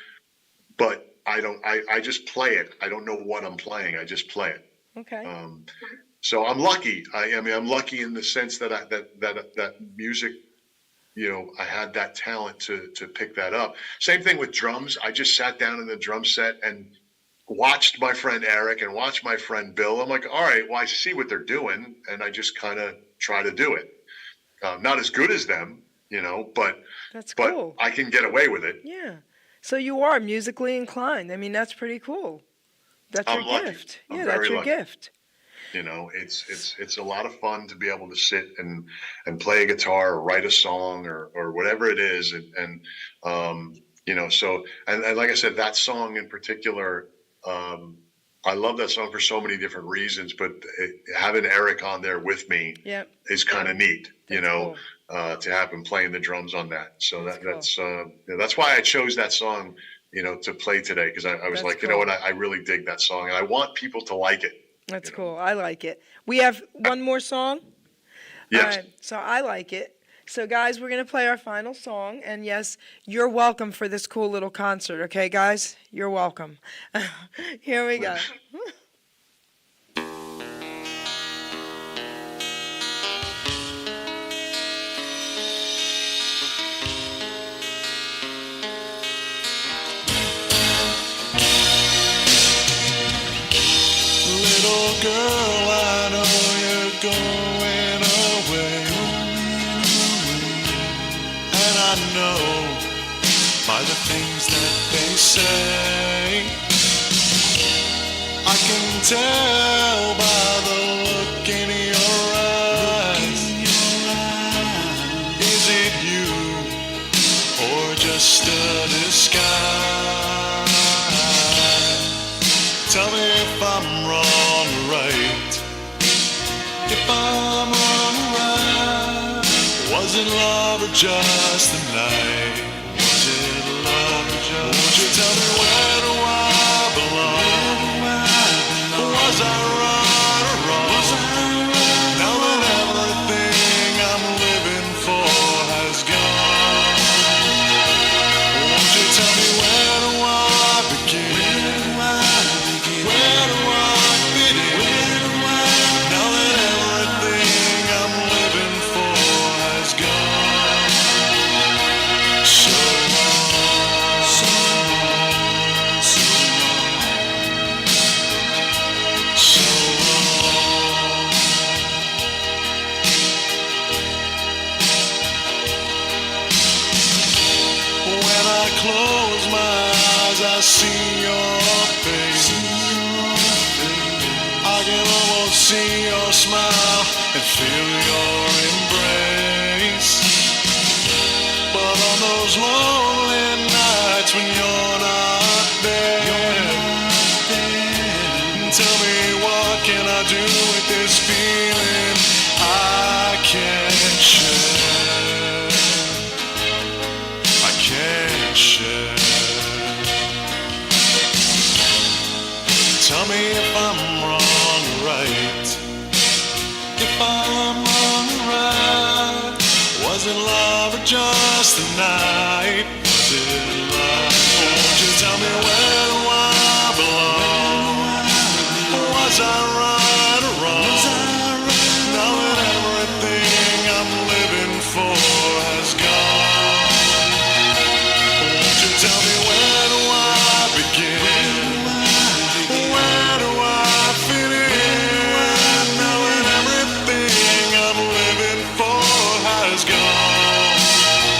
but I just play it. I don't know what I'm playing. I just play it. Okay. So I'm lucky. I mean, I'm lucky in the sense that that music, I had that talent to pick that up. Same thing with drums. I just sat down in the drum set and watched my friend Eric and watched my friend Bill. I'm like, all right, well, I see what they're doing, and I just kind of try to do it. Not as good as them, but That's cool. I can get away with it. Yeah. So you are musically inclined. I mean, that's pretty cool. That's your I'm lucky. gift. I'm Yeah, very that's your lucky. gift. It's a lot of fun to be able to sit and play a guitar or write a song or whatever it is. And so, and like I said, that song in particular, I love that song for so many different reasons, but having Eric on there with me is kind of neat, Cool. to have him playing the drums on that. So That's that's why I chose that song, to play today. Cause I was That's like, cool. you know what? I really dig that song and I want people to like it. That's cool. I like it. We have one more song. Yes. All right. So I like it. So guys, we're going to play our final song. And yes, you're welcome for this cool little concert. Okay, guys? You're welcome. Here we go. Little girl, I know you're going away, and I know by the things that they say, I can tell by the look in your eyes. Is it you or just a disguise? Tell me if I'm wrong or right. If I'm wrong or right. Was it love or just the night? Was it love or just? Won't you tell me where do I belong? Was I right or wrong? Now that everything I'm living for has gone, won't you tell me where do I begin? Where do I fit in? Now that everything I'm living for has gone. So long, so long, so long, so long. When I close my eyes, I see your face. I can almost see your smile and feel your embrace. But on those lonely nights when you're not there, tell me what can I do with this feeling I can't share? I can't share. Tell me if I'm wrong or right. If I'm wrong or right. Was it love or just the night? Was it love? Won't you tell me where do I belong? Was I right or wrong? Now that everything I'm living for has gone, won't you tell me where do I begin? Where do I fit in? Now that everything I'm living for has gone.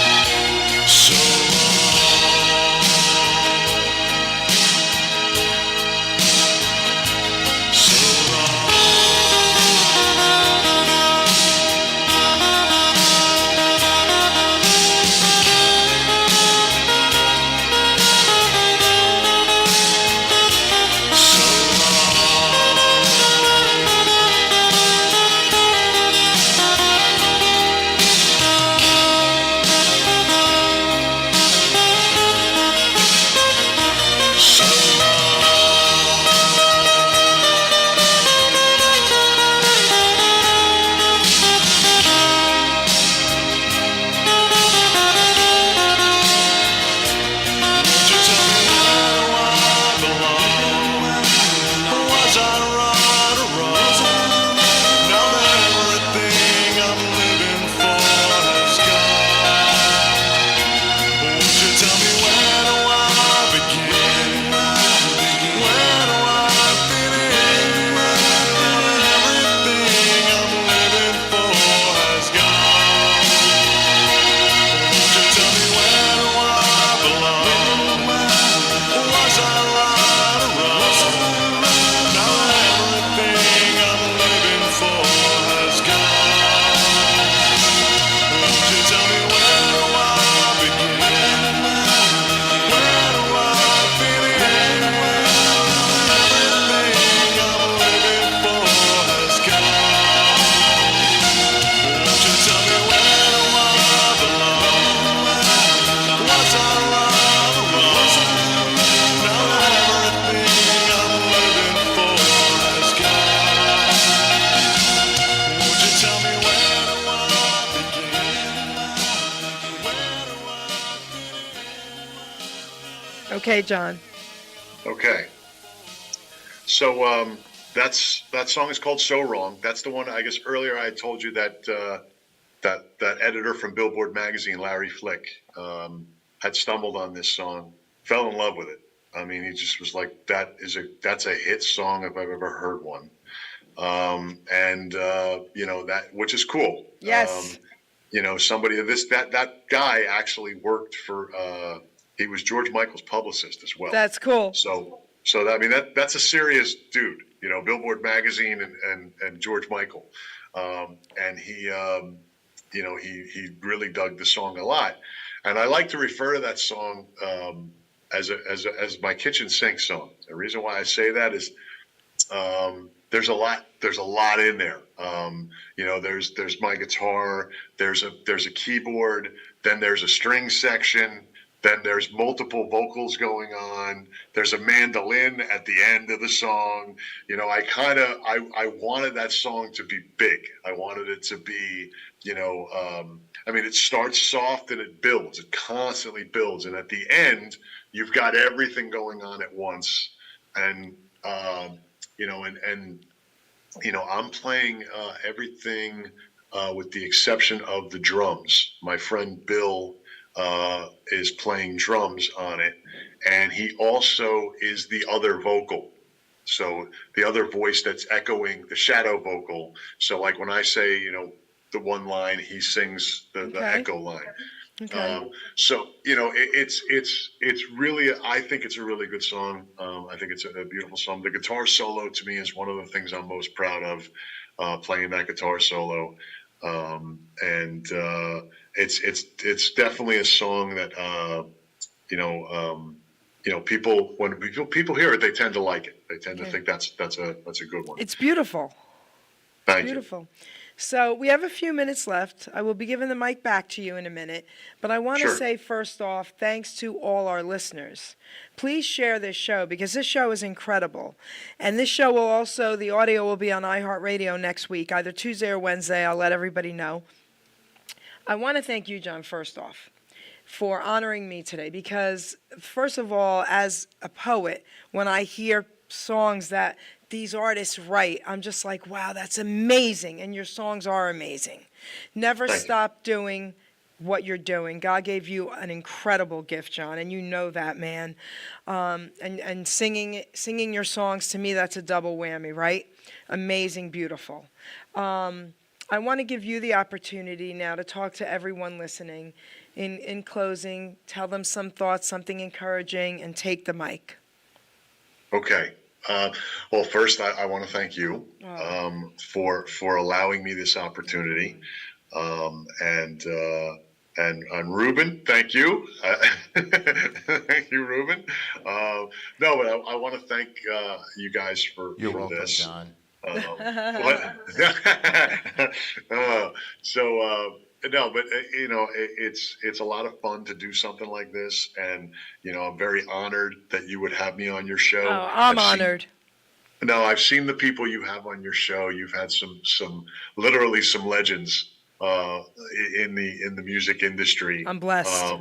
Okay, John. Okay. So that song is called "So Wrong." That's the one. I guess earlier I told you that that editor from Billboard magazine, Larry Flick, had stumbled on this song, fell in love with it. I mean, he just was like, that's a hit song if I've ever heard one. And that, which is cool. Yes. Somebody that guy actually worked for. He was George Michael's publicist as well. That's cool. So I mean that's a serious dude. Billboard magazine and George Michael, and he he really dug the song a lot, and I like to refer to that song as my kitchen sink song. The reason why I say that is there's a lot in there. There's my guitar, there's a keyboard, then there's a string section, then there's multiple vocals going on, there's a mandolin at the end of the song. I wanted that song to be big. I wanted it to be, it starts soft and it builds, it constantly builds, and at the end you've got everything going on at once. And I'm playing everything with the exception of the drums. My friend Bill is playing drums on it, and he also is the other vocal. So the other voice that's echoing the shadow vocal. So like when I say, the one line, he sings the echo line. Okay. It's really, I think it's a really good song. I think it's a beautiful song. The guitar solo to me is one of the things I'm most proud of, playing that guitar solo. It's definitely a song that, people, when people hear it, they tend to like it. They tend to think that's a good one. It's beautiful. Thank you. Beautiful. So we have a few minutes left. I will be giving the mic back to you in a minute. But I want to Sure. say first off, thanks to all our listeners. Please share this show because this show is incredible. And this show will also, the audio will be on iHeartRadio next week, either Tuesday or Wednesday. I'll let everybody know. I want to thank you, John, first off, for honoring me today because, first of all, as a poet, when I hear songs that these artists write, I'm just like, wow, that's amazing. And your songs are amazing. Never Thank you. stop doing what you're doing. God gave you an incredible gift, John, and you know that, man. And singing your songs, to me, that's a double whammy, right? Amazing, beautiful. I want to give you the opportunity now to talk to everyone listening. In closing, tell them some thoughts, something encouraging, and take the mic. Okay. Well, first, I want to thank you for allowing me this opportunity, and Ruben, thank you, thank you, Ruben. No, but I want to thank you guys for welcome, this. John. No, but it's a lot of fun to do something like this, and I'm very honored that you would have me on your show. Oh, I'm honored. I've seen the people you have on your show. You've had literally some legends in the music industry. I'm blessed.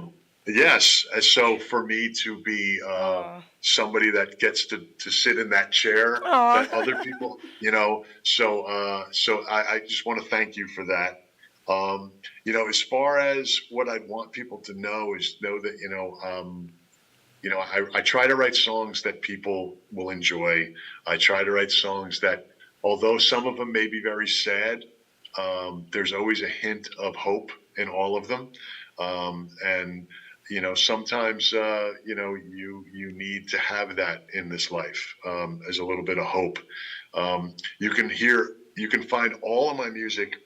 Yes, so for me to be somebody that gets to sit in that chair that other people, so I just want to thank you for that. As far as what I'd want people to know that, I try to write songs that people will enjoy. I try to write songs that, although some of them may be very sad, there's always a hint of hope in all of them. And sometimes, you need to have that in this life, as a little bit of hope. You can find all of my music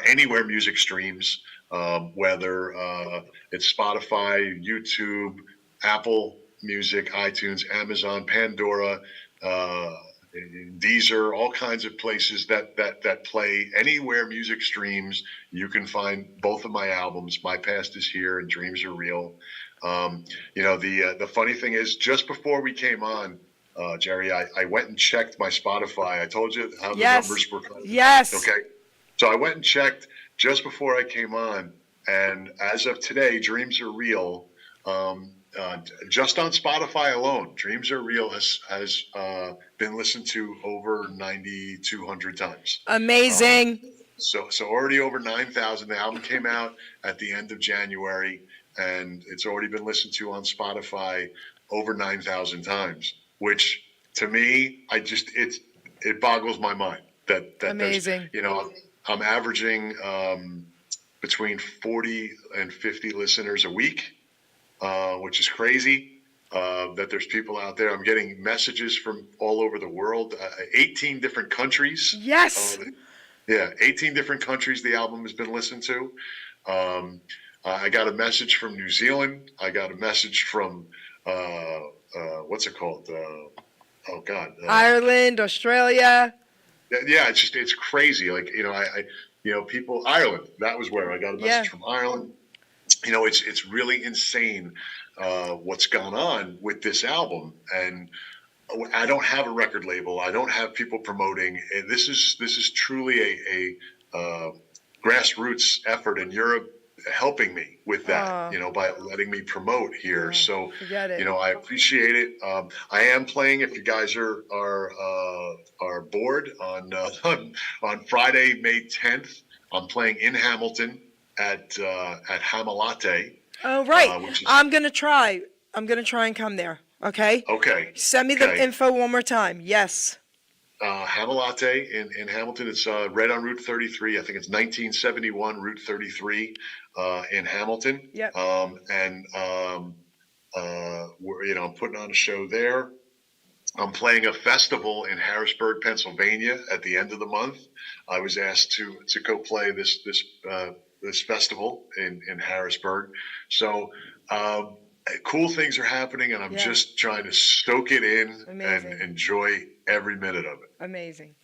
anywhere music streams, whether it's Spotify, YouTube, Apple Music, iTunes, Amazon, Pandora, Deezer, all kinds of places that play anywhere music streams. You can find both of my albums, My Past Is Here and Dreams Are Real. The funny thing is, just before we came on, Geri, I went and checked my Spotify. I told you how the numbers were coming. Yes. Okay. So I went and checked just before I came on, and as of today, Dreams Are Real just on Spotify alone, Dreams Are Real has been listened to over 9,200 times. Amazing. So already over 9,000. The album came out at the end of January, and it's already been listened to on Spotify over 9,000 times. Which to me, it boggles my mind that Amazing. I'm averaging between 40 and 50 listeners a week, which is crazy. That there's people out there. I'm getting messages from all over the world, 18 different countries. Yes. 18 different countries the album has been listened to. I got a message from New Zealand. I got a message from, what's it called? Ireland, Australia. Yeah, it's crazy. Like, people, Ireland, that was where I got a message from Ireland. It's really insane what's gone on with this album. And I don't have a record label. I don't have people promoting. This is truly a grassroots effort, and you're helping me with that, by letting me promote here. So, forget it. I appreciate it. I am playing, if you guys are bored, on Friday, May 10th. I'm playing in Hamilton at Hamalate. Oh, right. I'm gonna try and come there. Okay. Okay. Send me the info one more time. Yes. Hamalate in Hamilton. It's right on Route 33. I think it's 1971 Route 33 in Hamilton. Yep. I'm putting on a show there. I'm playing a festival in Harrisburg, Pennsylvania at the end of the month. I was asked to go play this festival in Harrisburg. So cool things are happening, and I'm just trying to stoke it in and enjoy every minute of it. Amazing.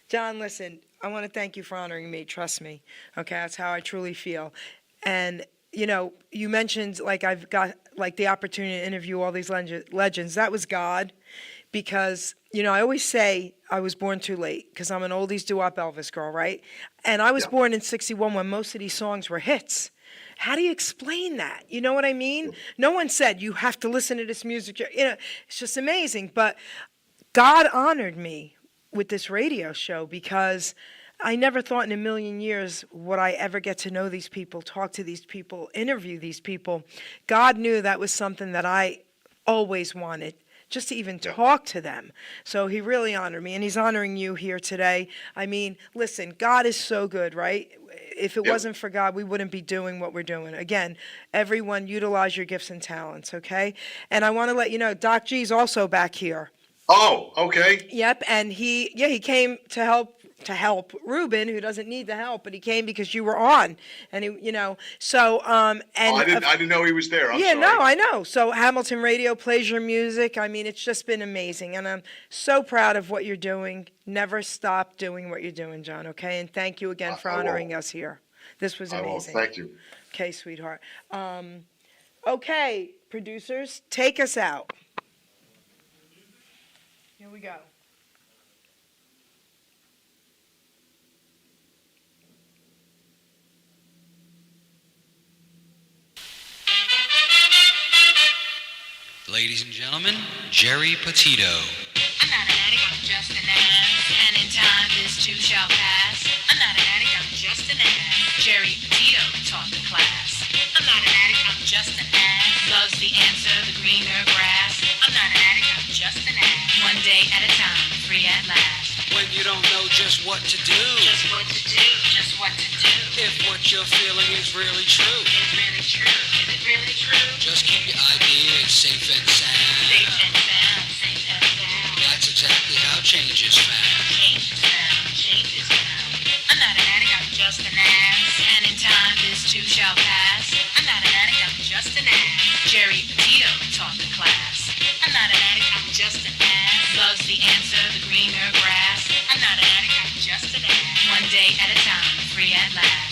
John, listen, I want to thank you for honoring me. Trust me. Okay, that's how I truly feel. And, you mentioned, I've got, the opportunity to interview all these legends. That was God, because, I always say I was born too late, because I'm an oldies doo-wop Elvis girl, right? And I was born in 61 when most of these songs were hits. How do you explain that? You know what I mean? No one said you have to listen to this music. It's just amazing. But God honored me with this radio show, because I never thought in a million years would I ever get to know these people, talk to these people, interview these people. God knew that was something that I always wanted, just to even talk to them. So he really honored me, and he's honoring you here today. I mean, listen, God is so good, right? If it wasn't for God, we wouldn't be doing what we're doing. Again, everyone utilize your gifts and talents, okay? And I want to let you know, Doc G's also back here. Oh, okay. Yep, and he came to help Ruben, who doesn't need the help, but he came because you were on, and so and I didn't know he was there. I'm sorry. No, I know. So Hamilton Radio plays your music. I mean, it's just been amazing, and I'm so proud of what you're doing. Never stop doing what you're doing, John. Okay, and thank you again for honoring us here. This was amazing. Thank you. Okay, sweetheart. Okay, producers, take us out. Here we go. Ladies and gentlemen, Geri Petito. I'm not an addict, I'm just an ass. And in time, this too shall pass. I'm not an addict, I'm just an ass. Geri Petito taught the class. I'm not an addict, I'm just an ass. Loves the answer, the greener grass. I'm not an addict, I'm just an ass. One day at a time, free at last. When you don't know just what to do. Just what to do, just what to do. If what you're feeling is really true. It's really true, is it really true? Just keep your ideas safe and sound. Safe and sound, safe and sound. That's exactly how change is found. Change is found, change is found. I'm not an addict, I'm just an ass. And in time, this too shall pass. I'm not an addict, I'm just an ass. Geri Petito taught the class. I'm not an addict, I'm just an ass. Loves the answer, the greener grass. I'm not an addict, I'm just an ass. One day at a time, free at last.